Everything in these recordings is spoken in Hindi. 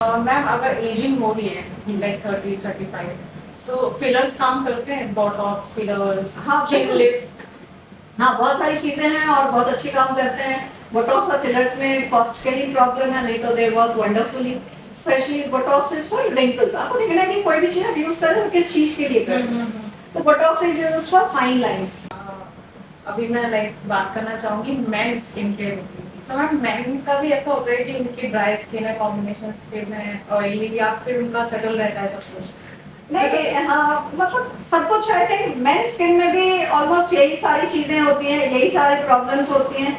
मैम अगर एजिंग हो रही है लाइक 30-35, सो फिलर्स काम करते हैं, बोटॉक्स फिलर्स, हाँ चिन बिल्कुल। लिफ्ट। हाँ, बहुत सारी चीजें हैं और बहुत अच्छे काम करते हैं। बोटॉक्स और फिलर्स में कॉस्ट के ही प्रॉब्लम है, नहीं तो they work wonderfully. Specially Botox is for wrinkles. आपको देखना है कि कोई भी चीज आप यूज कर रहे हो किस चीज के लिए कर रहे हो। तो Botox is used for fine lines. अभी मैं लाइक बात करना चाहूंगी मेन स्किन केयर रूटीन की। सो मैम मेन का भी ऐसा होता है कि उनकी ड्राई स्किन है, कॉम्बिनेशन स्किन है, ऑयली, या फिर उनका सेटल रहता है सब कुछ? नहीं, हाँ मतलब सब कुछ। आई थिंक मेन स्किन में भी ऑलमोस्ट यही सारी चीजें होती हैं, यही सारी प्रॉब्लम्स होती हैं।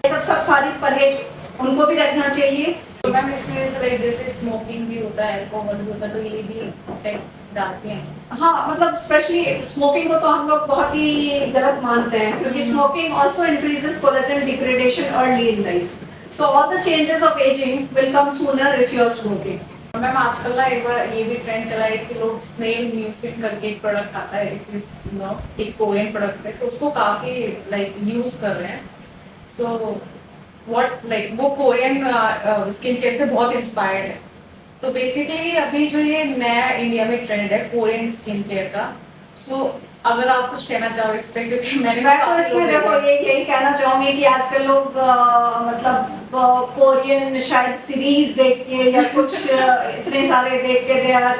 सब सब सारी परहेज उनको भी रखना चाहिए। तो मैम इसकी वजह से लाइक जैसे स्मोकिंग भी होता है, अल्कोहल भी होता है, तो ये भी इफेक्ट डालते हैं? हाँ मतलब स्पेशली स्मोकिंग को तो हम लोग बहुत ही गलत मानते हैं, क्योंकि smoking also increases collagen degradation early in life. So all the changes of aging will come sooner if you are smoking. Ma'am आजकल ना एक बार ये भी ट्रेंड चला है कि लोग स्नेल म्यूजिक करके एक प्रोडक्ट आता है, एक कोरियन प्रोडक्ट है, तो उसको काफी लाइक यूज कर रहे हैं। सो व्हाट लाइक वो कोरियन स्किन केयर से बहुत इंस्पायर्ड है। तो बेसिकली अभी जो ये नया इंडिया में ट्रेंड है कोरियन स्किन केयर का, सो अगर आप कुछ कहना चाहो इस पे, क्योंकि मैंने मैं तो इसमें देखो यही कहना चाहूंगी कि आजकल लोग मतलब कोरियन शायद सीरीज देख के या कुछ इतने सारे देख के दे यार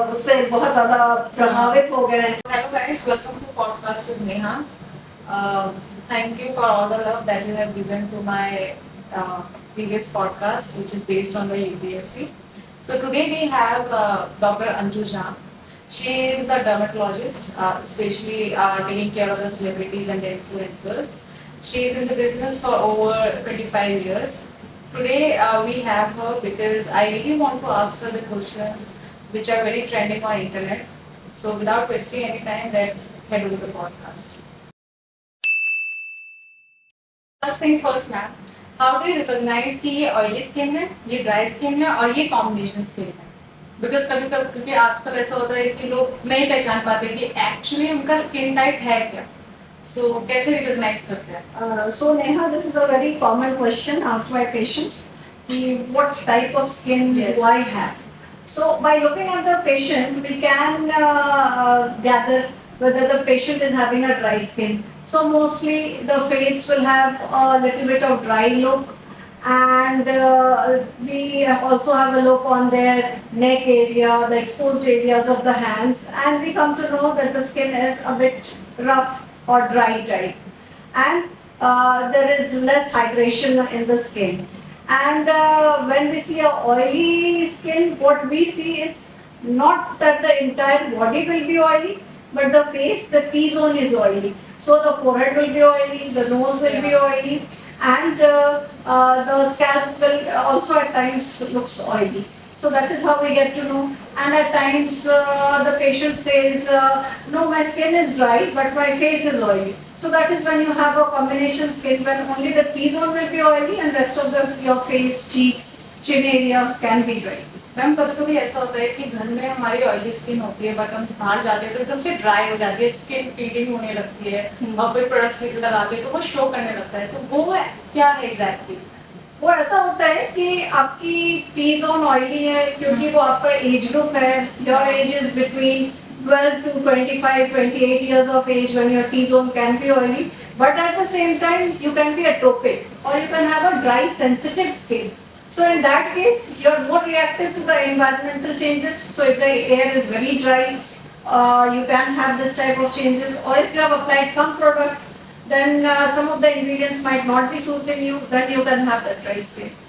उससे बहुत ज्यादा प्रभावित हो गए हैं। Hello guys, welcome to podcast with Neha. Thank you for all the love that you have given to my previous podcast, which is based on the UPSC. So today we have Dr. Anju Jha. She is a dermatologist, especially taking care of the celebrities and the influencers. She is in the business for over 25 years. Today we have her because I really want to ask her the questions which are very trending on internet. So without wasting any time, let's head over the podcast. First thing first ma'am, how do you recognise कि ये ऑयली स्किन है, ये ड्राई स्किन है और ये कॉम्बिनेशन स्किन है? बिकॉज कभी कभी क्योंकि आजकल ऐसा होता है कि लोग नहीं पहचान पाते कि एक्चुअली उनका स्किन टाइप है क्या। सो कैसे रिकॉग्नाइज करते हैं? So Neha, this is a very common question asked by patients. What type of skin Yes. do I have? So by looking at the patient, we can gather whether the patient is having a dry skin. So mostly the face will have a little bit of dry look, and we also have a look on their neck area, the exposed areas of the hands, and we come to know that the skin is a bit rough or dry type, and there is less hydration in the skin. And when we see a oily skin, what we see is not that the entire body will be oily, but the face, the T-zone is oily. So the forehead will be oily, the nose will be oily, and the scalp will also at times looks oily. So that is how we get to know. And at times the patient says, no, my skin is dry, but my face is oily. So that is when you have a combination skin, when only the T-zone will be oily and rest of your face, cheeks, chin area can be dry. Ma'am कभी कभी ऐसा होता है कि घर में हमारी ऑयली स्किन होती है, बट हम बाहर जाते हैं तो एकदम से ड्राई हो जाती है, स्किन पीलिंग होने लगती है, और कोई प्रोडक्ट्स लगाते हैं तो वो शो करने लगता है, तो वो क्या है एग्जैक्टली? वो ऐसा होता है कि आपकी टी जोन ऑयली है क्योंकि वो आपका एज ग्रुप है. Your age is between 12 to 25, 28 years of age when your T-zone can be oily, but at the same time you can be atopic or you can have a dry sensitive skin. So in that case you are more reactive to the environmental changes. So if the air is very dry, you can have this type of changes, or if you have applied some product, then some of the ingredients might not be suiting you, then you can have that dry skin.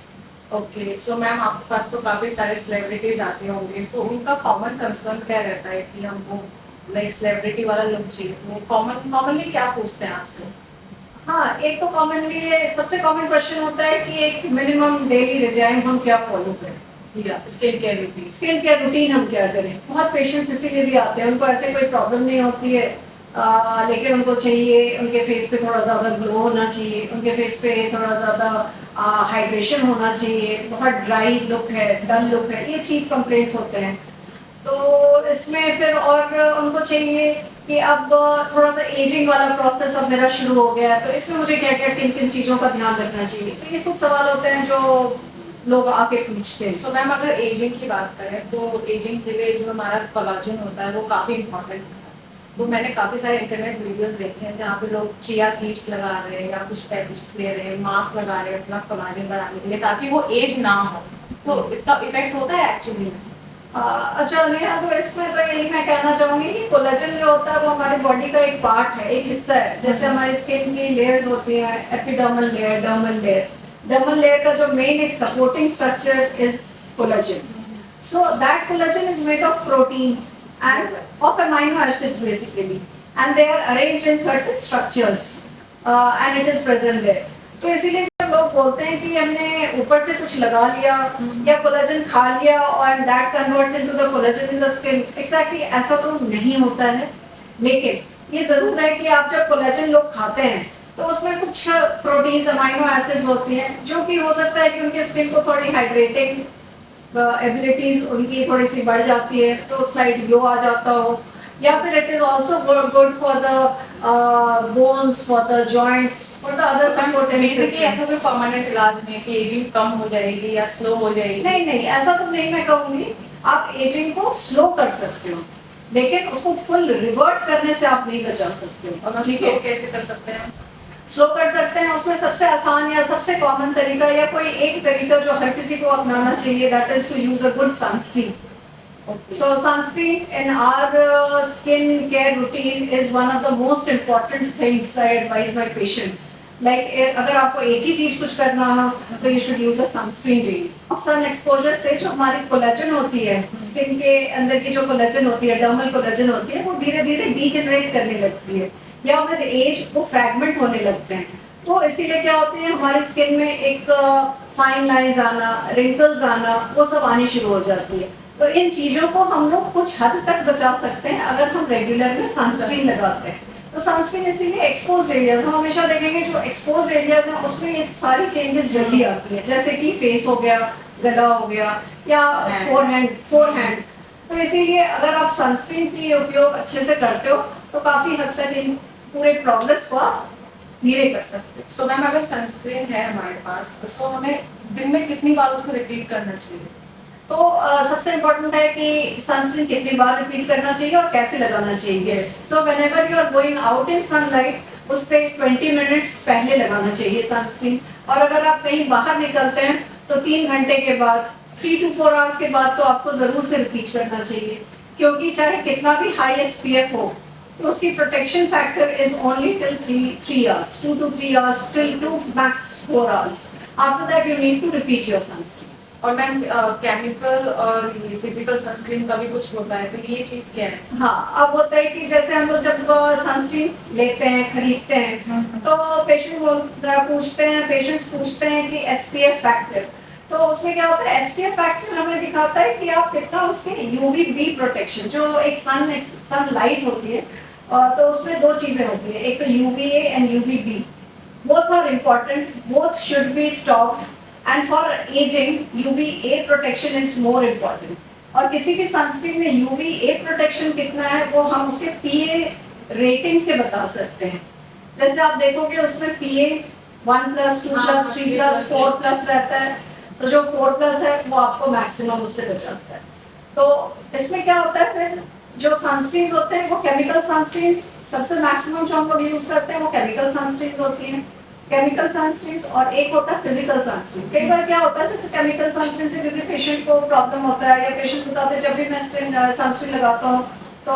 Okay, so ma'am आपके पास तो काफी सारे सेलिब्रिटीज आते होंगे, सो उनका कॉमन कंसर्न क्या रहता है कि हमको लाइक सेलिब्रिटी वाला लुक चाहिए, तो वो कॉमनली क्या पूछते हैं आपसे? हाँ, एक तो कॉमनली सबसे कॉमन क्वेश्चन होता है कि एक मिनिमम डेली रिजाइम हम क्या फॉलो करें, या skin care routine? Skin care routine हम क्या करें. बहुत पेशेंट्स इसीलिए भी आते हैं, उनको ऐसे कोई प्रॉब्लम नहीं होती है, लेकिन उनको चाहिए उनके फेस पे थोड़ा ज़्यादा ग्लो होना चाहिए, उनके फेस पे थोड़ा ज़्यादा हाइड्रेशन होना चाहिए, बहुत ड्राई लुक है, डल लुक है, ये चीफ कंप्लेंट्स होते हैं. तो इसमें फिर और उनको चाहिए कि अब थोड़ा सा एजिंग वाला प्रोसेस अब मेरा शुरू हो गया है, तो इसमें मुझे क्या क्या किन किन चीज़ों का ध्यान रखना चाहिए. तो ये कुछ सवाल होते हैं जो लोग आके पूछते हैं। सो मैम अगर एजिंग की बात करें तो एजिंग के लिए जो हमारा कोलाजन होता है वो काफ़ी इंपॉर्टेंट है। तो मैंने काफ़ी सारे इंटरनेट वीडियोस देखे हैं जहाँ पे लोग चिया सीड्स लगा रहे हैं या कुछ टैबलेट्स ले रहे हैं, मास्क लगा रहे हैं अपना कोलाजन बढ़ाने के लिए ताकि वो एज ना हो। तो इसका इफेक्ट होता है एक्चुअली में? अच्छा नेहा, तो इसमें तो यही मैं कहना चाहूंगी कि कोलेजन जो होता है वो हमारी बॉडी का एक पार्ट है, एक हिस्सा है। जैसे हमारी स्किन की लेयर्स होती हैं, epidermal layer, dermal layer. Dermal layer का जो मेन एक supporting structure is collagen. So that collagen is made of protein and of amino acids basically, and they are arranged in certain structures, and it is present there. तो इसीलिए जब लोग बोलते हैं कि हमने ऊपर से कुछ लगा लिया या कोलेजन खा लिया और that converts into the collagen in the skin, exactly ऐसा तो नहीं होता है। लेकिन ये जरूर है कि आप जब कोलेजन लोग खाते हैं तो उसमें कुछ प्रोटीन्स, अमाइनो एसिड्स होती हैं जो कि हो सकता है कि उनके स्किन को थोड़ी हाइड्रेटिंग एबिलिटीज उनकी थोड़ी सी बढ़ जाती है, तो स्लाइड ग्लो आ जाता हो, या फिर it is also good for the bones, for the joints, for the other supporting basically system. ऐसा कोई परमानेंट इलाज नहीं है कि एजिंग कम हो जाएगी या स्लो हो जाएगी? नहीं नहीं, ऐसा तो नहीं मैं कहूँगी। आप एजिंग को स्लो कर सकते हो, लेकिन उसको फुल रिवर्ट करने से आप नहीं बचा सकते हो। और ठीक स्लो है, कैसे कर सकते हैं? स्लो कर सकते हैं। उसमें सबसे आसान या सबसे कॉमन तरीका या कोई एक तरीका जो हर किसी को अपनाना चाहिए, that is to use a good sunscreen. So sunscreen in our skin care routine is one of the most important things I advise my patients. Like अगर आपको एक ही चीज कुछ करना हो तो you should use a sunscreen daily. Sun exposure से जो हमारी कोलेजन होती है, स्किन के अंदर की जो कोलेजन होती है, डर्मल कोलेजन होती है, वो धीरे धीरे डीजेनरेट करने लगती है या विद एज वो फ्रैगमेंट होने लगते हैं। तो इसीलिए क्या होती है, हमारी स्किन में एक फाइन लाइंस आना, रिंकल्स आना, वो सब आनी शुरू हो जाती है। तो इन चीज़ों को हम लोग कुछ हद तक बचा सकते हैं अगर हम रेगुलर में सनस्क्रीन लगाते हैं। तो सनस्क्रीन इसीलिए एक्सपोज्ड एरियाज, हम हमेशा देखेंगे जो एक्सपोज्ड एरियाज हैं उसमें ये सारी चेंजेस जल्दी आती है, जैसे कि फेस हो गया, गला हो गया या फोरहैंड। तो इसीलिए अगर आप सनस्क्रीन की उपयोग अच्छे से करते हो तो काफ़ी हद तक इन पूरे प्रोग्रेस को आप धीरे कर सकते हो। सो मैम अगर सनस्क्रीन है हमारे पास तो हमें दिन में कितनी बार उसको रिपीट करना चाहिए? तो सबसे इम्पोर्टेंट है कि सनस्क्रीन कितनी बार रिपीट करना चाहिए और कैसे लगाना चाहिए। So whenever you are going out in sunlight उससे 20 मिनट्स पहले लगाना चाहिए सनस्क्रीन। और अगर आप कहीं बाहर निकलते हैं तो 3 घंटे के बाद, 3 to 4 आवर्स के बाद तो आपको ज़रूर से रिपीट करना चाहिए, क्योंकि चाहे कितना भी हाई SPF हो तो उसकी protection factor is only till 3 hours, 2 to 3 hours, till 2 max 4 hours. After that you need to repeat your sunscreen. और मैम केमिकल और फिजिकल सनस्क्रीन का भी कुछ होता है, तो ये चीज़ क्या है? हाँ, अब होता है कि जैसे हम लोग जब सनस्क्रीन लेते हैं, खरीदते हैं, तो पेशेंट्स पूछते हैं कि SPF फैक्टर। तो उसमें क्या होता है, SPF फैक्टर हमें दिखाता है कि आप कितना उसके UVB प्रोटेक्शन, जो एक सन लाइट होती है, तो उसमें 2 चीज़ें होती है, एक तो UVA and UVB। Both are important, both should be stopped, and for ageing UVA protection is more important. और किसी भी सनस्क्रीन में UVA प्रोटेक्शन कितना है वो हम उसके PA रेटिंग से बता सकते हैं। जैसे आप देखोगे उसमें PA 1+, 2+, 3+, 4+ रहता है, तो जो 4+ है वो आपको मैक्सिमम उससे बचाता है। तो इसमें क्या होता है, फिर जो सनस्क्रीन्स होते हैं वो केमिकल सनस्क्रीन्स, सबसे मैक्सिमम जो हम लोग यूज करते हैं वो केमिकल सनस्क्रीन्स होती हैं, केमिकल सनस्क्रीन्स। और एक होता है फिजिकल सनस्क्रीन। कई बार क्या होता है, जैसे केमिकल सनस्क्रीन से किसी पेशेंट को प्रॉब्लम होता है या पेशेंट बताते हैं जब भी मैं सनस्क्रीन लगाता हूँ तो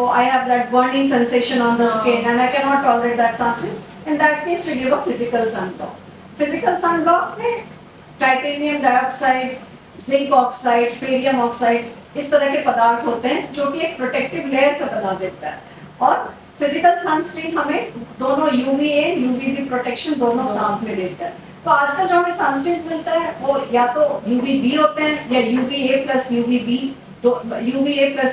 I have that burning sensation on the skin and I can not tolerate that sunscreen. In that case we give a physical sunblock. Physical sunblock में titanium dioxide, zinc oxide, ferrium oxide, इस तरह के पदार्थ होते हैं जो कि एक प्रोटेक्टिव लेयर से बना देता है। और फिजिकल सनस्क्रीन हमें दोनों UVA UVB प्रोटेक्शन दोनों साथ में देता है। तो आजकल जो हमें सनस्क्रीन मिलता है वो या तो UVB होते हैं या UVA plus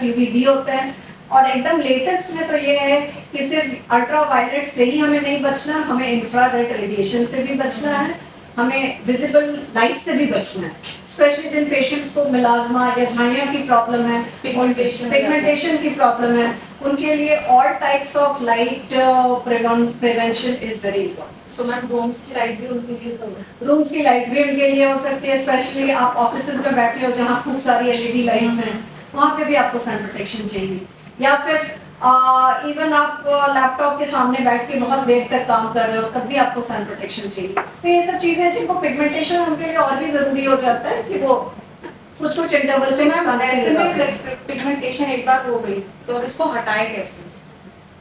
UVB होते हैं। और एकदम लेटेस्ट में तो ये है कि सिर्फ अल्ट्रावायलेट से ही हमें नहीं बचना, हमें इंफ्रारेड रेडिएशन से भी बचना है, हमें विजिबल लाइट से भी बचना है। स्पेशली जिन पेशेंट्स को मिलाज्मा या झाइयों की प्रॉब्लम है, पिगमेंटेशन की प्रॉब्लम है, उनके लिए all types of light prevention is very important. So ma'am rooms की लाइट भी उनके लिए तो रूम्स की लाइट भी उनके लिए हो सकती है, स्पेशली आप ऑफिसेज में बैठे हो जहाँ खूब सारी एलईडी लाइट्स हैं, वहाँ पे भी आपको सन प्रोटेक्शन चाहिए। या फिर इवन आप लैपटॉप के सामने बैठ के बहुत देर तक काम कर रहे हो, तब भी आपको सन प्रोटेक्शन चाहिए। तो ये सब चीजें जिनको पिगमेंटेशन उनके लिए और भी जरूरी हो जाता है कि वो कुछ कुछ इंटरवल पे मैम ऐसे में सनस्क्रीन। पिगमेंटेशन एक बार हो गई तो अब इसको हटाए कैसे?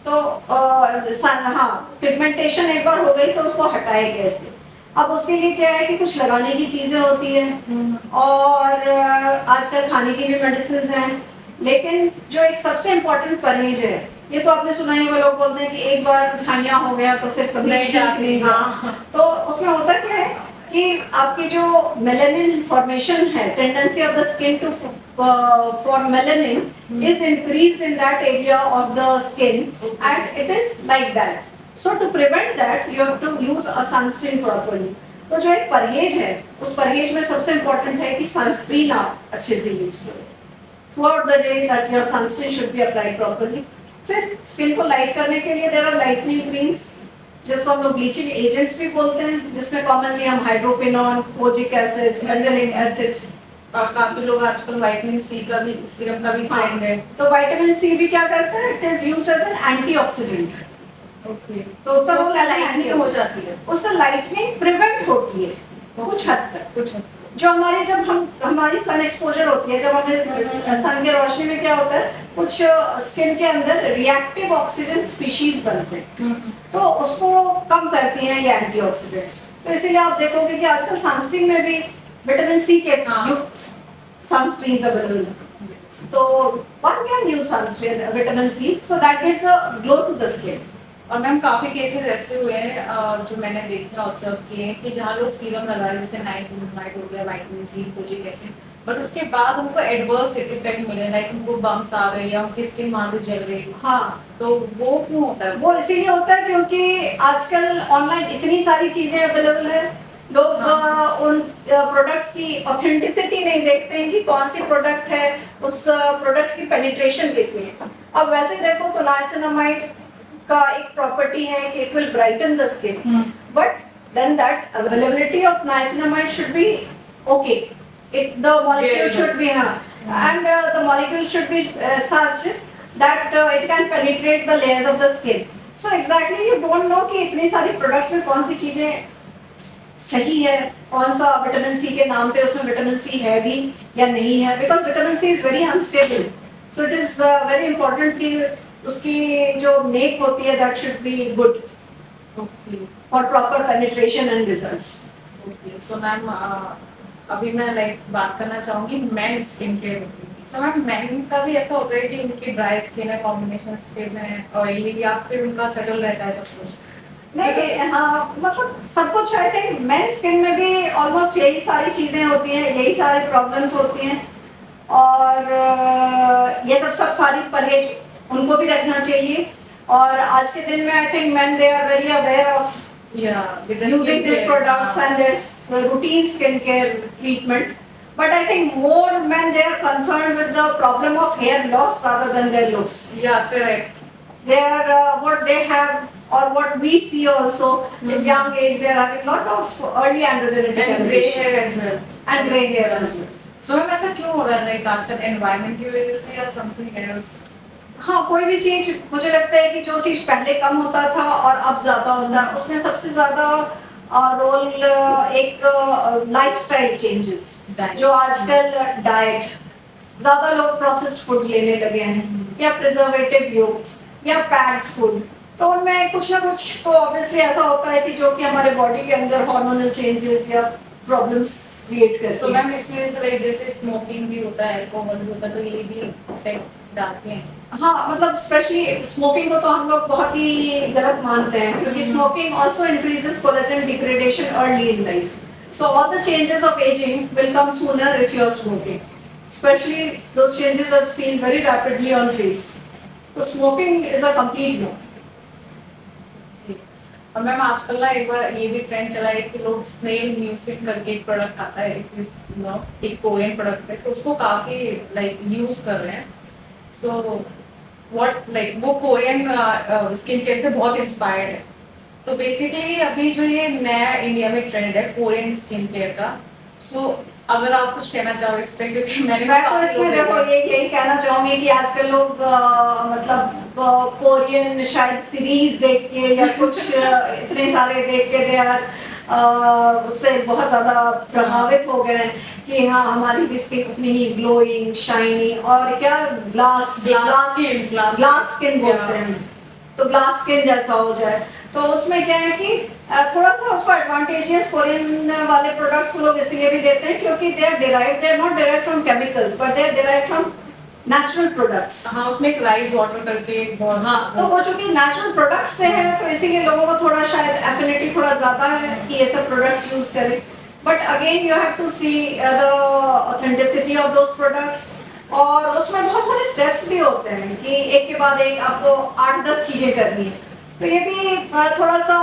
तो हाँ, पिगमेंटेशन एक बार हो गई तो उसको हटाए कैसे। अब उसके लिए क्या है कि कुछ लगाने की चीजें होती है और आजकल खाने की भी मेडिसिन हैं, लेकिन जो एक सबसे इम्पोर्टेंट परहेज है, ये तो आपने सुना ही, वो लोग बोलते हैं कि एक बार छानिया हो गया तो फिर कभी नहीं जाती, नहीं हाँ। तो उसमें होता क्या है कि आपकी जो मेलानिन फॉर्मेशन है, tendency of the skin to for melanin is increased in that area of the skin, and it is like that. So to prevent that you have to use a sunscreen properly. तो जो एक परहेज है, उस परहेज में सबसे इम्पोर्टेंट है कि सनस्क्रीन आप अच्छे से यूज करो throughout the day, that your sunscreen should be applied properly. फिर स्किन को लाइट करने के लिए there are lightening creams, जिसको हम लोग ब्लीचिंग एजेंट्स भी बोलते हैं, जिसमें कॉमनली हम हाइड्रोपिनॉन, कोजिक एसिड, एजेलिक एसिड। काफी लोग आजकल विटामिन सी का भी सीरम का भी ट्रेंड है। तो विटामिन सी भी क्या करता है, it is used as an antioxidant. Okay, तो उसका रोल उससे एज एन लाइटनिंग हो जाती है। उससे लाइटनिंग प्रिवेंट होती है कुछ हद तक। कुछ जो हमारे जब हमारी सन एक्सपोजर होती है, जब हमें सन के रोशनी में क्या होता है, कुछ स्किन के अंदर रिएक्टिव ऑक्सीजन स्पीशीज बनते हैं, तो उसको कम करती हैं ये एंटीऑक्सीडेंट्स। तो इसीलिए आप देखोगे कि आजकल सनस्क्रीन में भी विटामिन सी के युक्त सनस्क्रीन्स अवेलेबल हैं। तो one can use sunscreen vitamin C, so that gives a glow to the skin. और मैम काफी केसेस ऐसे हुए हैं जो मैंने देखे ऑब्जर्व किए हैं कि जहाँ लोग सीरम लगा रहे हैं, जैसे नाइसिनामाइड हो गया, vitamin C, kojic acid, but उसके बाद उनको एडवर्स इफेक्ट मिले, लाइक उनको बम्स आ गए या उनकी स्किन वहां से जल गई। हाँ, तो वो क्यों होता है? वो इसीलिए होता है क्योंकि आजकल ऑनलाइन इतनी सारी चीजें अवेलेबल है, लोग उन प्रोडक्ट्स की ऑथेंटिसिटी नहीं देखते हैं कि कौन सी प्रोडक्ट है, उस प्रोडक्ट की पेनिट्रेशन कितनी है। अब वैसे देखो तो नाइसिनामाइड का एक प्रॉपर्टी है कि it will brighten the skin, but then that availability of niacinamide should be okay, it the molecule should be and the molecule should be such that it can penetrate the layers of the skin. So exactly you don't know कि इतनी सारी products में कौन सी चीजें सही है, कौन सा विटामिन सी के नाम पे उसमें विटामिन सी है भी या नहीं है, because vitamin C is very unstable. So it is very important कि उसकी जो make होती है that should be good for proper penetration and results. Okay, so ma'am अभी मैं लाइक बात करना चाहूंगी main skin care routine. So ma'am main का भी ऐसा होता है कि उनकी ड्राई स्किन है, कॉम्बिनेशन स्किन है, ऑयली, या फिर उनका सेटल रहता है सब कुछ? नहीं, हाँ, मतलब सब कुछ आई थिंक मेन स्किन में भी ऑलमोस्ट यही सारी चीजें होती हैं, यही सारी प्रॉब्लम्स होती हैं, और ये सब सारी परहेज उनको भी रखना चाहिए। और आज के दिन में I think men they are very aware of using these products and their routine skincare treatment. But I think more men they are concerned with the problem of hair loss rather than their looks. Yeah, correct. They are what they have or what we see also is young age they are having lot of early androgenetic And grey hair as well. and grey hair as well. So ma'am ऐसा क्यों हो रहा है, लाइक आजकल एनवायरनमेंट की वजह से या समथिंग एल्स? हाँ, कोई भी चीज मुझे लगता है कि जो चीज पहले कम होता था और अब ज्यादा होता है, उसमें सबसे ज्यादा रोल एक लाइफस्टाइल चेंजेस, जो आजकल डाइट, ज्यादा लोग प्रोसेस्ड फूड लेने लगे हैं या प्रिजर्वेटिव युक्त या पैक्ड फूड, तो उनमें कुछ ना कुछ तो ऑब्वियसली ऐसा होता है कि जो कि हमारे बॉडी के अंदर हार्मोनल चेंजेस या प्रॉब्लम्स क्रिएट करते हैं। सो मैम इसकी वजह से लाइक जैसे स्मोकिंग भी होता है, अल्कोहल भी होता है, तो ये भी इफेक्ट डालते हैं। हाँ, मतलब स्पेशली स्मोकिंग को तो हम लोग बहुत ही गलत मानते हैं, क्योंकि smoking also increases collagen degradation early in life. So all the changes of aging will come sooner if you are smoking. Especially those changes are seen very rapidly on face. So smoking is a complete no. और मैम आजकल ना एक बार ये भी ट्रेंड चला है कि लोग स्नेल म्यूजिक करके एक प्रोडक्ट आता है, एक कोरियन प्रोडक्ट है, तो उसको काफी लाइक यूज कर रहे हैं। सो व्हाट लाइक वो कोरियन स्किन केयर से बहुत इंस्पायर्ड है, तो बेसिकली अभी जो ये नया इंडिया में ट्रेंड है कोरियन स्किन केयर का, सो अगर आप कुछ कहना चाहो इस पे, क्योंकि मैंने मैं तो काफी इसमें लोग देखो देखे। यही कहना चाहूंगी कि आजकल लोग मतलब कोरियन शायद सीरीज देख के या कुछ इतने सारे देख के दे यार उससे बहुत ज्यादा प्रभावित हो गए हैं कि हाँ हमारी भी स्किन उतनी ही ग्लोइंग शाइनी और क्या glass glass skin, glass skin बोलते हैं, तो ग्लास स्किन जैसा हो जाए। तो उसमें क्या है कि थोड़ा सा उसको एडवांटेजेस कोरियन वाले प्रोडक्ट्स वो लोग इसलिए भी देते हैं क्योंकि they are not derived from chemicals but they are derived from natural products. हाँ, उसमें एक राइस वाटर करके एक बहुत, हाँ तो वो चूंकि नेचुरल प्रोडक्ट्स से है तो इसीलिए लोगों को थोड़ा शायद एफिनिटी थोड़ा ज्यादा है कि ये सब प्रोडक्ट्स यूज करें। But again you have to see the authenticity of those products और उसमें बहुत सारे स्टेप्स भी होते हैं कि एक के बाद एक आपको 8-10 चीजें करनी है। तो ये भी थोड़ा सा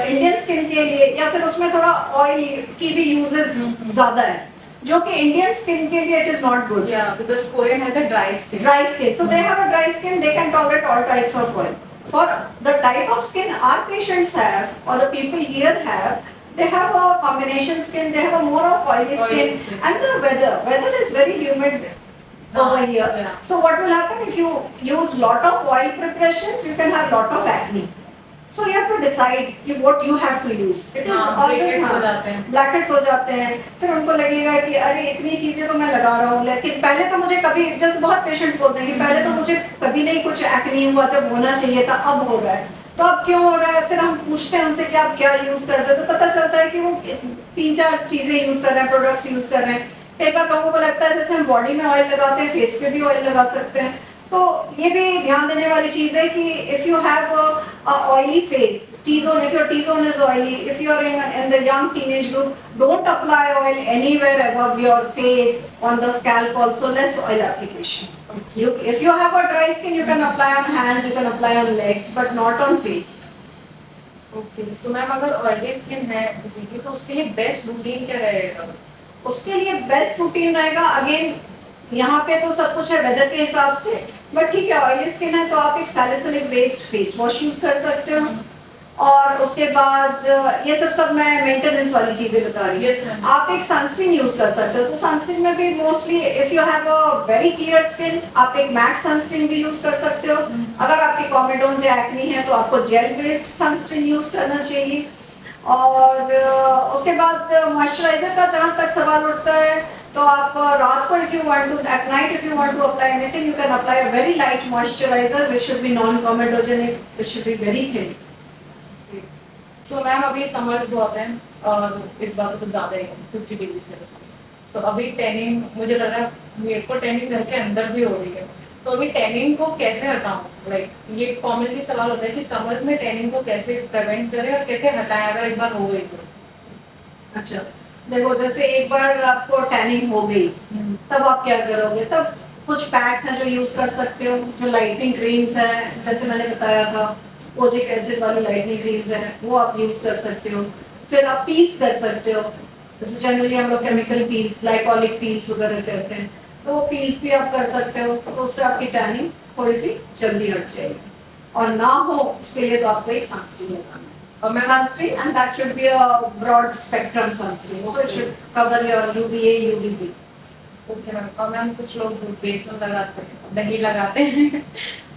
इंडियन स्किन के लिए या फिर उसमें थोड़ा ऑयल की भी यूजेस ज्यादा है जो कि इंडियन स्किन के लिए it is not good. yeah, because Korean has a dry skin. Dry skin, so they have a dry skin, they can tolerate all types of oil. For the type of skin our patients have or the people here have, they have a combination skin, they have a more of oily skin, and the weather is very humid over here. Yeah. So what will happen if you use lot of oil preparations, you can have lot of acne. So you have to decide कि what you have to use. It is always blackheads हो जाते हैं, blackheads हो जाते हैं, फिर उनको लगेगा कि अरे इतनी चीजें तो मैं लगा रहा हूँ लेकिन पहले तो मुझे कभी, जैसे बहुत पेशेंट्स बोलते हैं कि पहले तो मुझे कभी नहीं कुछ एक्ने हुआ, जब होना चाहिए था अब हो रहा है, तो अब क्यों हो रहा है? फिर हम पूछते हैं उनसे कि आप क्या यूज करते हैं तो पता चलता है कि वो 3-4 चीजें यूज कर रहे हैं, प्रोडक्ट्स यूज कर रहे हैं। कई बार लोगों को लगता है जैसे हम बॉडी में ऑयल लगाते हैं फेस पे भी ऑयल लगा सकते हैं। तो ये भी ध्यान देने वाली चीज है कि if you have oily face, T-zone, if your T-zone is oily, if you are in the young teenage group, don't apply oil anywhere above your face, on the scalp also, less oil application. If you have a dry skin, you can apply on hands, you can apply on legs, but not on face. Okay, so ma'am अगर ऑयली स्किन है किसी की तो उसके लिए बेस्ट रूटीन क्या रहेगा? उसके लिए बेस्ट रूटीन रहेगा, अगेन यहाँ पे तो सब कुछ है वेदर के हिसाब से, बट ठीक है ऑयली स्किन है तो आप एक salicylic based face wash use कर सकते हो और उसके बाद ये सब मैं मेंटेनेंस वाली चीजें बता रही हूँ। Yes, ma'am. आप एक सनस्क्रीन यूज कर सकते हो, तो सनस्क्रीन में भी mostly if you have a very clear skin आप एक मैट सनस्क्रीन भी यूज कर सकते हो। अगर आपकी कॉमेडोन या एक्नी है तो आपको जेल बेस्ड सनस्क्रीन यूज करना चाहिए। और उसके बाद मॉइस्चराइजर का जहाँ तक सवाल उठता है तो आप रात को if you want to at night if you want to apply anything you can apply a very light moisturiser which should be non comedogenic, which should be very thin. So ma'am अभी समर्स बहुत हैं और इस बार तो ज़्यादा ही 50 डिग्री सेल्सियस। सो अभी टैनिंग, मुझे लग रहा है मेरे को टैनिंग घर के अंदर भी हो रही है, तो अभी टैनिंग को कैसे हटाऊं? लाइक ये कॉमनली सवाल होता है कि समर्स में टैनिंग को कैसे प्रिवेंट करें और कैसे हटाएं अगर एक बार हो गई तो? अच्छा देखो, जैसे एक बार आपको टैनिंग हो गई तब आप क्या करोगे? तब कुछ पैक्स हैं जो यूज कर सकते हो, जो लाइटनिंग क्रीम्स हैं जैसे मैंने बताया था, ओजिक एसिड वाली लाइटनिंग क्रीम्स हैं वो आप यूज कर सकते हो। फिर आप पील्स कर सकते हो, जैसे जनरली हम लोग केमिकल पील्स ग्लाइकोलिक पील्स वगैरह करते हैं, तो वो पील्स भी आप कर सकते हो, तो उससे आपकी टैनिंग थोड़ी सी जल्दी हट जाएगी। और ना हो उसके लिए तो आपको एक सनस्क्रीन लगाना है, और मैं sunscreen and that should be a broad spectrum sunscreen, so it should cover your UVA UVB। Okay ma'am, और मैम कुछ लोग बेसन लगाते हैं, दही लगाते हैं।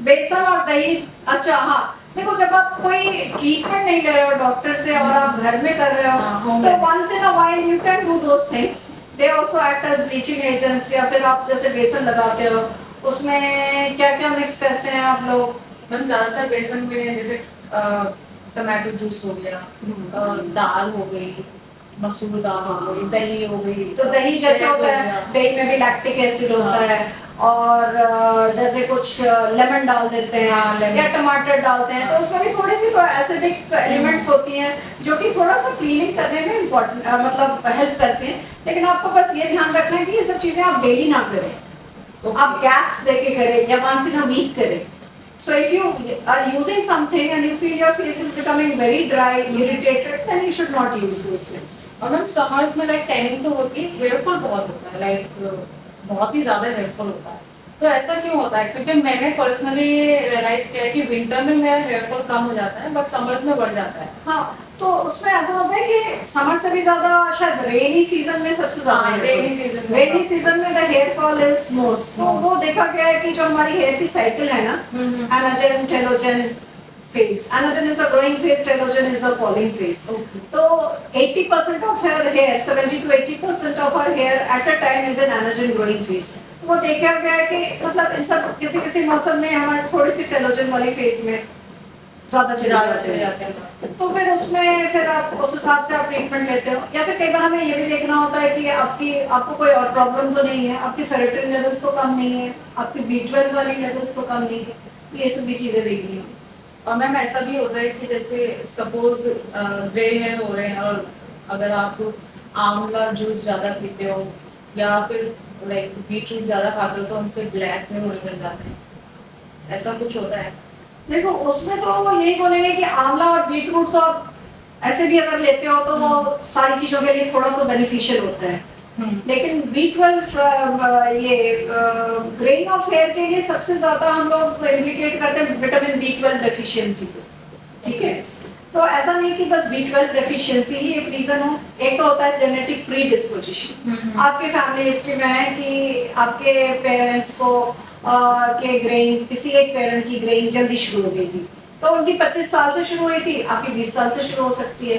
बेसन और दही, अच्छा हाँ देखो, जब आप कोई ट्रीटमेंट नहीं ले रहे हो डॉक्टर से और आप घर में कर रहे हो तो once in a while you can do those things, they also act as bleaching agents। या फिर आप जैसे बेसन लगाते हो उसमें क्या क्या मिक्स करते हैं आप लोग? मैम ज़्यादातर बेसन में जैसे टमाटो जूस हो गया, दाल हो गई, मसूर दाल हो गई, दही हो गई। तो दही जैसे होता है, दही में भी लैक्टिक एसिड होता है, और जैसे कुछ लेमन डाल देते हैं या टमाटर डालते हैं तो उसमें भी थोड़ी सी तो एसिडिक एलिमेंट्स होती हैं जो कि थोड़ा सा क्लीनिंग करने में इम्पोर्टेंट मतलब हेल्प करती हैं। लेकिन आपको बस ये ध्यान रखना है कि ये सब चीज़ें आप डेली ना करें, आप गैप्स देके करें या वंस इन अ वीक करें। So if you are using something and you feel your face is becoming very dry, irritated, then you should not use those things। और मैम समर्स में लाइक टैनिंग तो होती है, हेयरफॉल बहुत होता है, लाइक बहुत ही ज़्यादा हेयरफॉल होता है, तो ऐसा क्यों होता है? क्योंकि मैंने पर्सनली रियलाइज किया है कि विंटर में मेरा हेयर फॉल कम हो जाता है, बट समर्स में बढ़ जाता है। हाँ, तो उसमें ऐसा होता है कि समर से भी ज्यादा शायद रेनी सीजन में सबसे ज्यादा रेनी सीजन में the hair fall is most. तो वो देखा गया है कि जो हमारी हेयर की साइकिल है ना, anagen telogen phase, anagen is the growing phase, telogen is the falling phase. तो 80% of hair 70 to 80% of our hair at a time is an anagen growing phase. वो देखा गया है कि मतलब इन सब किसी किसी मौसम में हमारे थोड़ी सी टेलोजन वाली फेज में ज्यादा चले जाते हैं। तो फिर उसमें फिर आप उस हिसाब से आप ट्रीटमेंट लेते हो, या फिर कई बार हमें ये भी देखना होता है कि आपको कोई और प्रॉब्लम तो नहीं है, आपकी फेरेटिन लेवल्स तो कम नहीं है, आपकी B12 वाली लेवल्स तो कम नहीं है, ये सब भी चीजें देखनी है। और मैम ऐसा भी होता है कि जैसे सपोज ग्रे हेयर हो रहे हैं और अगर आप आंवला जूस ज़्यादा पीते हो या फिर लाइक बीटरूट ज़्यादा खाते हो तो उनसे ब्लैक हेयर होने लग जाते हैं, ऐसा कुछ होता है? देखो उसमें तो यही बोलेंगे कि आंवला और बीटरूट तो आप ऐसे भी अगर लेते हो तो वो सारी चीजों के लिए थोड़ा तो बेनिफिशियल होता है, लेकिन B12 ये ग्रेन ऑफ हेयर के लिए सबसे ज्यादा हम लोग इम्प्लीकेट करते हैं विटामिन B12 डेफिशिएंसी को। ठीक है, तो ऐसा नहीं कि बस B12 डेफिशिएंसी ही एक रीजन हो, एक तो होता है जेनेटिक प्री डिस्पोजिशन। आपके फैमिली हिस्ट्री में है कि आपके पेरेंट्स को के ग्रेन, किसी एक पेरेंट की ग्रेन जल्दी शुरू हो गई थी, तो उनकी 25 साल से शुरू हुई थी, आपकी 20 साल से शुरू हो सकती है।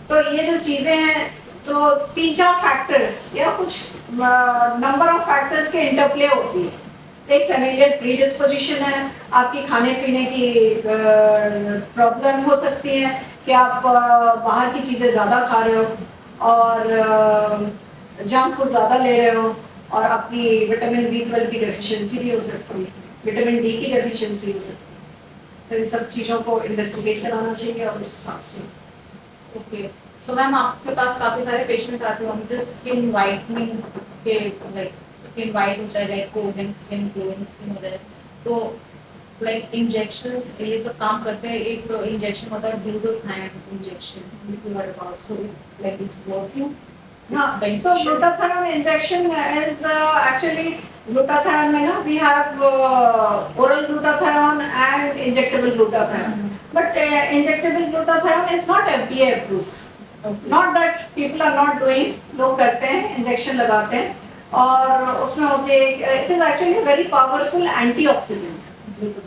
तो ये जो चीजें हैं, तो 3-4 फैक्टर्स या कुछ नंबर ऑफ फैक्टर्स के इंटरप्ले होती है। एक फैमिलियल प्री डिस्पोजिशन है, आपकी खाने पीने की प्रॉब्लम हो सकती है कि आप बाहर की चीज़ें ज़्यादा खा रहे हो और जंक फूड ज़्यादा ले रहे हो, और आपकी विटामिन B12 की डेफिशिएंसी भी हो सकती है, विटामिन D की डेफिशिएंसी हो सकती है। तो इन सब चीज़ों को इन्वेस्टिगेट कराना चाहिए और उस हिसाब से। ओके, सो मैम आपके पास काफ़ी सारे पेशेंट आते होंगे जो स्किन वाइटनिंग के लाइक स्किन वाइट हो जाए, लाइक कोल्डिंग स्किन, ग्लोइंग स्किन हो जाए, तो लाइक इंजेक्शंस ये सब काम करते हैं। एक इंजेक्शन होता है glutathione injection, if you heard about, so like it's working. So glutathione injection is actually glutathione में ना we have oral glutathione and injectable glutathione, but injectable glutathione is not FDA approved. Not that people are not doing, लोग करते हैं, इंजेक्शन लगाते हैं और उसमें होते हैं, it is actually a very powerful antioxidant।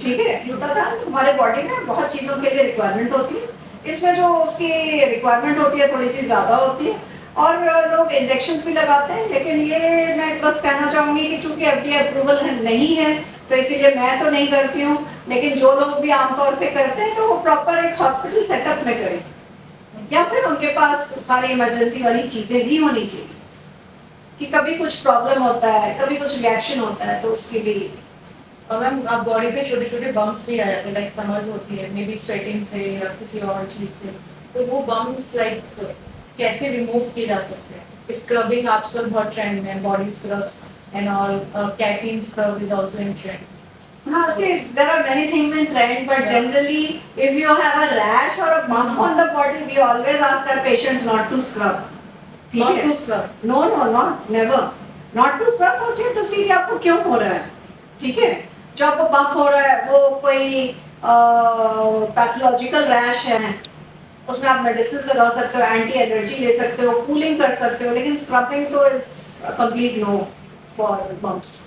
ठीक है, ग्लूटाथियोन हमारे बॉडी में बहुत चीज़ों के लिए रिक्वायरमेंट होती है, इसमें जो उसकी रिक्वायरमेंट होती है थोड़ी सी ज़्यादा होती है और लोग इंजेक्शंस भी लगाते हैं। लेकिन ये मैं बस कहना चाहूँगी कि चूँकि FDA अप्रूवल नहीं है तो इसीलिए मैं तो नहीं करती हूँ, लेकिन जो लोग भी आमतौर पे करते हैं तो वो प्रॉपर एक हॉस्पिटल सेटअप में करें या फिर उनके पास सारी इमरजेंसी वाली चीज़ें भी होनी चाहिए कि कभी कुछ प्रॉब्लम होता है, कभी कुछ रिएक्शन होता है तो उसके लिए। और मैम बॉडी पे छोटे छोटे बम्प्स भी आ जाते हैं, लाइक समर्स होती है, मे बी स्वेटिंग से या किसी और चीज़ से, तो वो बम्प्स लाइक कैसे रिमूव किए जा सकते हैं? स्क्रबिंग आजकल बहुत ट्रेंड में है, body scrubs and all, caffeine scrub is also in trend. See, there are many things in trend, but generally, if you have a rash or a bump on the body, we always ask our patients not to scrub. Not to scrub? No, not never. Not to scrub. First you have to see कि आपको क्यों हो रहा है, ठीक है? जो आपको बम्प हो रहा है वो कोई पैथोलॉजिकल रैश है, उसमें आप मेडिसिन लगा सकते हो, एंटी एलर्जी ले सकते हो, कूलिंग कर सकते हो, लेकिन स्क्रबिंग तो is complete no for bumps.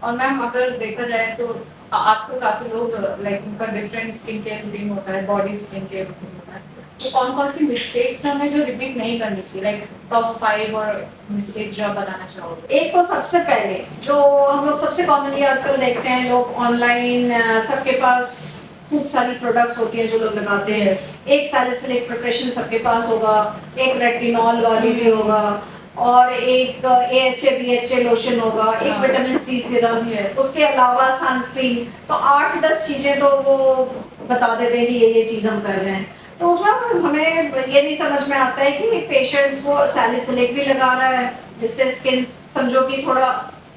और मैम अगर देखा जाए तो आजकल काफी लोग लाइक उनका डिफरेंट स्किन केयर रूटीन होता है, बॉडी स्किन केयर रूटीन होता है, तो कौन कौन सी मिस्टेक्स हैं हमें जो रिपीट नहीं करनी चाहिए, लाइक टॉप 5 और मिस्टेक्स जो आप बताना चाहोगे? एक तो सबसे पहले जो हम लोग सबसे कॉमनली आजकल देखते हैं, लोग ऑनलाइन सबके पास खूब सारी प्रोडक्ट्स होती हैं जो लोग लगाते हैं, एक सैलिसिलिक प्रिपरेशन सबके पास होगा, एक रेटिनॉल वाली भी होगा और एक AHA BHA लोशन होगा, एक विटामिन C सिरम, उसके अलावा सनस्क्रीन, तो 8-10 चीज़ें तो वो बता देते हैं कि ये चीज़ हम कर रहे हैं। तो उसमें हमें ये नहीं समझ में आता है कि पेशेंट्स वो सैलिसिलिक भी लगा रहा है जिससे स्किन समझो कि थोड़ा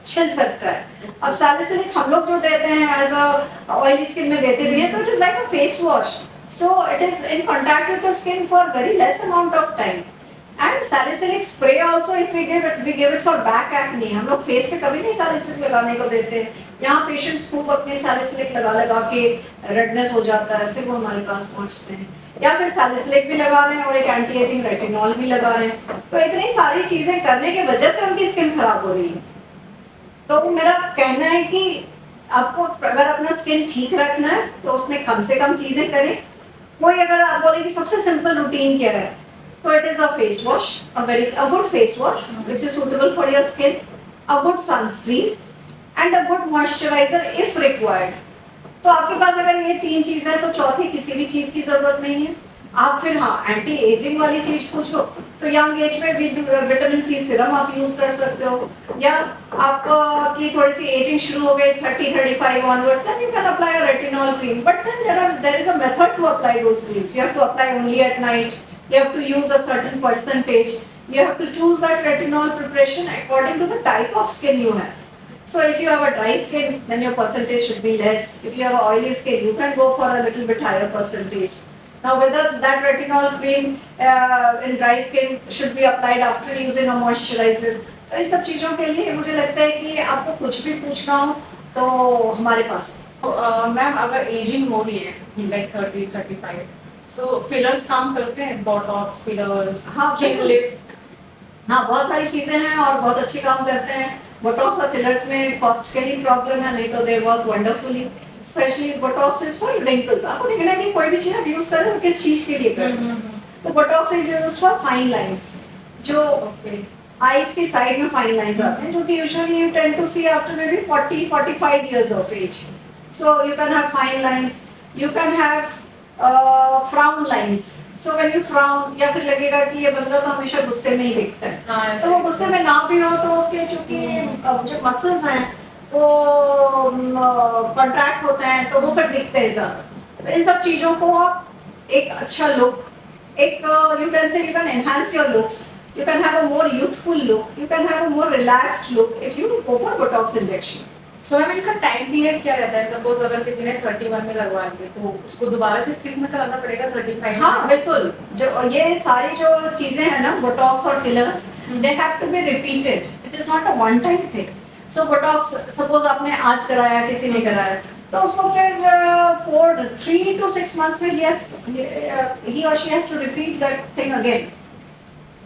छिल सकता है। अब सैलिसिलिक हम लोग जो देते हैं एज अ ऑयली स्किन में देते भी हैं, तो it is like a face wash, so it is in contact with the skin for very less amount of time and salicylic spray also if we give it for back acne. हम लोग फेस पे कभी नहीं सैलिसिलिक लगाने को देते. यहाँ पेशेंट्स खूब अपने सैलिसिलिक लगा के रेडनेस हो जाता है, फिर वो हमारे पास पहुँचते हैं. या फिर सैलिसिलिक भी लगा रहे हैं और एक एंटी एजिंग रेटिनॉल भी लगा रहे हैं. तो इतनी सारी चीजें करने की वजह से उनकी स्किन खराब हो रही है. तो मेरा कहना है कि आपको अगर अपना स्किन ठीक रखना है तो उसमें कम से कम चीजें करें. कोई अगर आप बोले कि सबसे सिंपल रूटीन क्या है, तो it is a face wash, a good face wash which is suitable for your skin, a good sunscreen and a good moisturizer if required. तो आपके पास अगर ये 3 चीजें हैं तो चौथी किसी भी चीज की जरूरत नहीं है. आप फिर हाँ एंटी एजिंग वाली चीज पूछो तो यंग एज में विटामिन सी सीरम आप यूज कर सकते हो. या आपकी थोड़ी सी एजिंग शुरू हो गई 30-35 onwards, then you can apply a retinol cream. But then there is a method to apply those creams. You have to apply only at night. You have to use a certain percentage. You have to choose that retinol preparation according to the type of skin you have. So if you have a dry skin, then your percentage should be less. If you have a oily skin, you can go for a little bit higher percentage. Now whether that retinol cream in dry skin should be applied after using a moisturizer, तो इन सब चीज़ों के लिए मुझे लगता है कि आपको कुछ भी पूछना हो तो हमारे पास हो. मैम अगर एजिंग हो रही है लाइक 30-35, सो फिलर्स काम करते हैं, बोटॉक्स फिलर्स, हाँ, चिन लिफ्ट. हाँ, बहुत सारी चीज़ें हैं और बहुत अच्छे काम करते हैं. बोटॉक्स और फिलर्स में कॉस्ट का ही प्रॉब्लम है, नहीं तो they work wonderfully. Specially Botox is for wrinkles. आपको देखना है कि कोई भी चीज़ आप यूज़ कर रहे हो किस चीज़ के लिए कर रहे हो. तो Botox is used for fine lines, जो आईज की साइड में फाइन लाइंस आते हैं, जो कि usually you tend to see after maybe 40-45 years of age. So you can have fine lines, you can have frown lines. So when you frown, या फिर लगेगा कि ये बंदा तो हमेशा गुस्से में ही दिखता है. तो वो गुस्से में ना भी हो तो उसके चूंकि जो मसल्स हैं वो कॉन्ट्रैक्ट होते हैं तो वो फिर दिखते हैं ज़्यादा. तो इन सब चीज़ों को आप एक अच्छा लुक, एक you can enhance your looks. You can have a more youthful look. You can have a more relaxed look if you go for Botox injection. So ma'am इनका टाइम पीरियड क्या रहता है? सपोज अगर किसी ने 31 में लगवा लिया तो उसको दोबारा से ट्रीटमेंट कराना पड़ेगा 35? हाँ बिल्कुल. जो ये सारी जो चीजें हैं ना बोटॉक्स और fillers, they have to be repeated. It is not a one time thing. So Botox suppose आपने आज कराया, किसी ने कराया, तो उसको फिर 3 to 6 months में he or she has to repeat that thing again.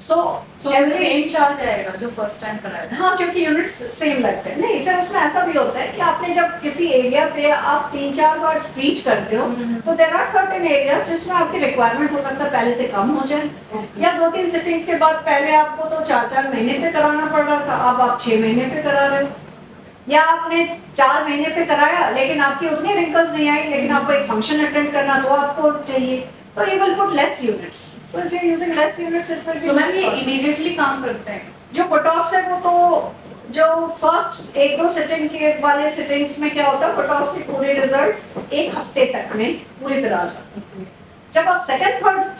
So same charge आएगा जो फर्स्ट टाइम कराया? हाँ, क्योंकि यूनिट्स सेम लगते हैं. नहीं, फिर उसमें ऐसा भी होता है कि आपने जब किसी एरिया पे आप 3-4 बार ट्रीट करते हो तो देयर आर सर्टेन एरियाज जिसमें आपकी रिक्वायरमेंट हो सकता है पहले से कम हो जाए. या 2-3 सिटिंग्स के बाद पहले आपको तो 4-4 महीने पे कराना पड़ रहा था, अब आप 6 महीने पे करा रहे हो. या आपने 4 महीने पे कराया लेकिन आपकी उतनी रिंकल्स नहीं आई, लेकिन आपको एक फंक्शन अटेंड करना तो आपको चाहिए, तो you will put less units. So if you're using less units, it will be so less ये costly. इमीडिएटली काम करते हैं? जो बोटॉक्स है वो तो जो फर्स्ट 1-2 सिटिंग के वाले सिटिंग्स में क्या होता है, बोटॉक्स के पूरे रिजल्ट्स 1 हफ्ते तक में पूरी तरह आ जाते हैं. जब आप सेकंड,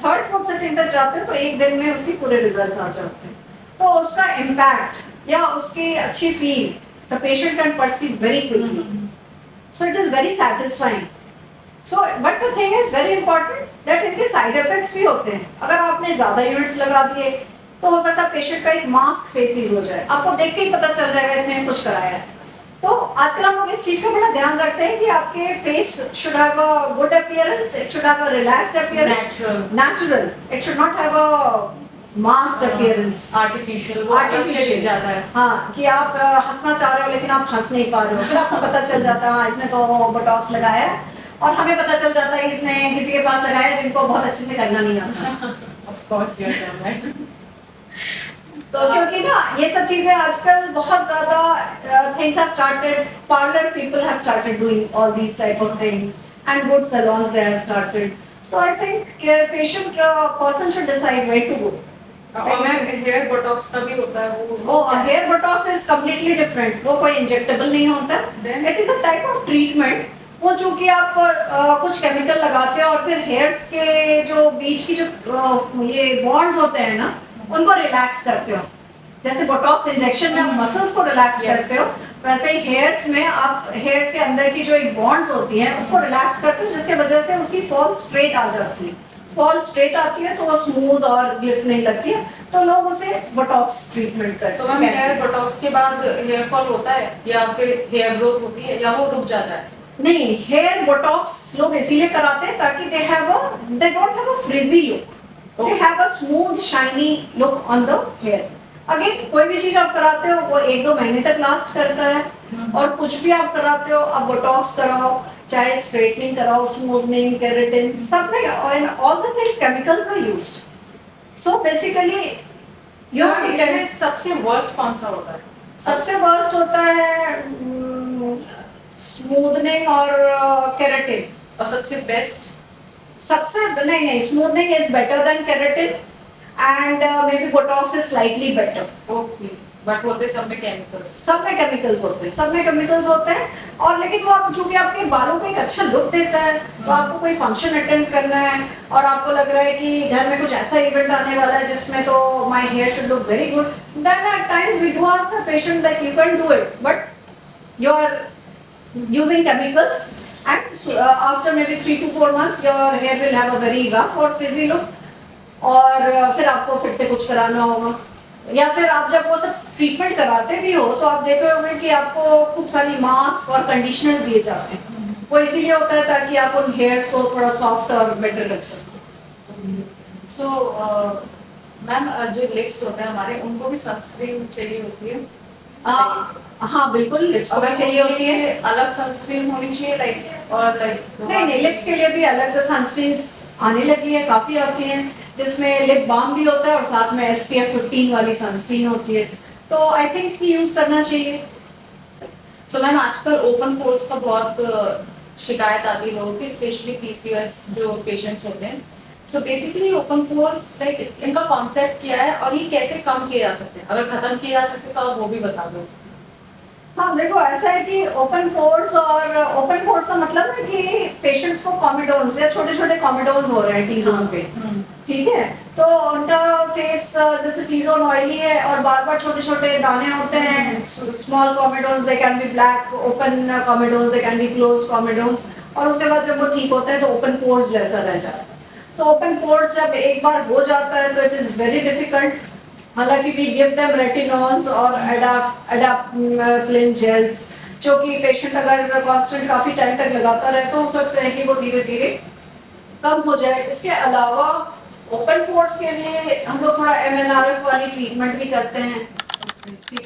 थर्ड, फोर्थ सिटिंग तक जाते हैं तो 1 दिन में उसके पूरे रिजल्ट्स आ जाते हैं. तो उसका इम्पैक्ट या उसकी अच्छी feel the patient can perceive very quickly. So it is very satisfying. So, but the thing is very important that इनके साइड इफेक्ट्स भी होते हैं. अगर आपने ज़्यादा यूनिट्स लगा दिए तो हो सकता है पेशेंट का एक मास्क फेसिस हो जाए. आपको देख के ही पता चल जाएगा इसने कुछ कराया है. तो आजकल हम लोग इस चीज़ का बड़ा ध्यान रखते हैं कि आपके face should have a good appearance, it should have a relaxed appearance, natural. It should not have a masked appearance, artificial जाता है. हाँ, कि आप हंसना चाह रहे हो लेकिन आप हंस नहीं पा रहे हो, फिर आपको पता चल जाता है हाँ इसने तो बोटॉक्स लगाया है. और हमें पता चल जाता है कि इसने किसी के पास लगाया जिनको बहुत अच्छे से करना नहीं आता. Of course you are right. तो क्योंकि ना ये सब चीजें आजकल बहुत ज्यादा things have started. Parlour people have started doing all these type of things and good salons they have started. So I think patient person should decide where to go. और मैम हेयर बोटॉक्स का भी होता है वो? Hair Botox is completely different. वो कोई इंजेक्टेबल नहीं होता. It is a type of treatment. वो चूंकि आप कुछ केमिकल लगाते हो और फिर हेयर्स के जो बीच की जो ये बॉन्ड्स होते हैं ना उनको रिलैक्स करते हो. जैसे बोटॉक्स इंजेक्शन में आप मसल्स को रिलैक्स करते हो, वैसे ही हेयर्स में आप हेयर्स के अंदर की जो एक बॉन्ड्स होती हैं उसको रिलैक्स करते हो, जिसके वजह से उसकी फॉल स्ट्रेट आ जाती है. फॉल स्ट्रेट आती है तो वो स्मूथ और ग्लिसनिंग लगती है, तो लोग उसे बोटॉक्स ट्रीटमेंट करते सो मैम हेयर बोटॉक्स के बाद हेयर फॉल होता है या फिर हेयर ग्रोथ होती है या वो रुक जाता है? नहीं, हेयर बोटॉक्स लोग इसीलिए कराते हैं ताकि they don't have a frizzy look, they have a smooth shiny look on the hair. Again कोई भी चीज आप कराते हो वो 1-2 महीने तक लास्ट करता है, और कुछ भी आप कराते हो, आप बोटॉक्स कराओ, चाहे स्ट्रेटनिंग कराओ, स्मूथनिंग, केराटिन, सब में all the things chemicals are used. So basically इसमें सबसे वर्स्ट कौन सा होता है? सबसे वर्स्ट होता है स्मूथनिंग और केराटिन। और सबसे बेस्ट? सबसे नहीं, smoothening is better than keratin and may be Botox is slightly better. Okay, but होते सब में केमिकल्स? सब में केमिकल्स होते हैं, सब में केमिकल्स होते हैं। और लेकिन वो आप चूंकि आपके बालों को एक अच्छा लुक देता है, तो आपको कोई फंक्शन अटेंड करना है और आपको लग रहा है कि घर में कुछ ऐसा इवेंट आने वाला है जिसमें तो my hair should look very good, then at times we do ask the patient that you can do it, but you are using chemicals and after maybe 3 to 4 months your hair will have a very rough or frizzy look और फिर आपको फिर से कुछ कराना होगा, या फिर आप जब वो सब ट्रीटमेंट कराते भी हो तो आप देखे होंगे कि आपको खूब सारी मास्क और कंडीशनर्स दिए जाते हैं, वो इसीलिए होता है ताकि आप उन हेयर्स को थोड़ा सॉफ्ट और बेटर रख सको। सो मैम जो लिप्स होते हैं हमारे उनको भी सनस्क्रीन चाहिए होती है? हाँ बिल्कुल, लिप्स को भी चाहिए होती है। अलग सनस्क्रीन होनी चाहिए लाइक, और लाइक नहीं, लिप्स के लिए भी अलग सनस्क्रीन्स आने लगी है, काफी आती हैं, जिसमें लिप बाम भी होता है और साथ में SPF 15 वाली सनस्क्रीन होती है, तो आई थिंक यूज करना चाहिए। सो मैम आजकल ओपन पोर्स का बहुत शिकायत आती है लोगों की, स्पेशली PCOS जो पेशेंट्स होते हैं। So basically open pores like इनका कॉन्सेप्ट क्या है और ये कैसे कम किए जा सकते हैं? अगर खत्म किए जा सकते हैं तो आप वो भी बता दो। हाँ देखो, ऐसा है कि ओपन पोर्स का मतलब है कि पेशेंट्स को कॉमेडोन्स या छोटे छोटे कॉमेडोन्स हो रहे हैं टी जोन पे, ठीक है, तो उनका फेस जैसे टी जोन ऑयली है और बार बार छोटे छोटे दाने होते हैं, small comedones, they can be black, open comedones, they can be closed comedones, और उसके बाद जब वो ठीक होता है तो ओपन पोर्स जैसा रह जाता है। तो ओपन पोर्स जब एक बार हो जाता है तो इट इज वेरी डिफिकल्ट, हालांकि वी गिव देम रेटिनॉल्स और एडाप्टोफ्लिन जेल्स, जो कि पेशेंट अगर कांस्टेंट काफी टाइम तक लगाता रहे तो हो सकता है कि वो धीरे धीरे कम हो जाए। इसके अलावा ओपन पोर्स के लिए हम लोग थोड़ा MNRF वाली ट्रीटमेंट भी करते हैं, ठीक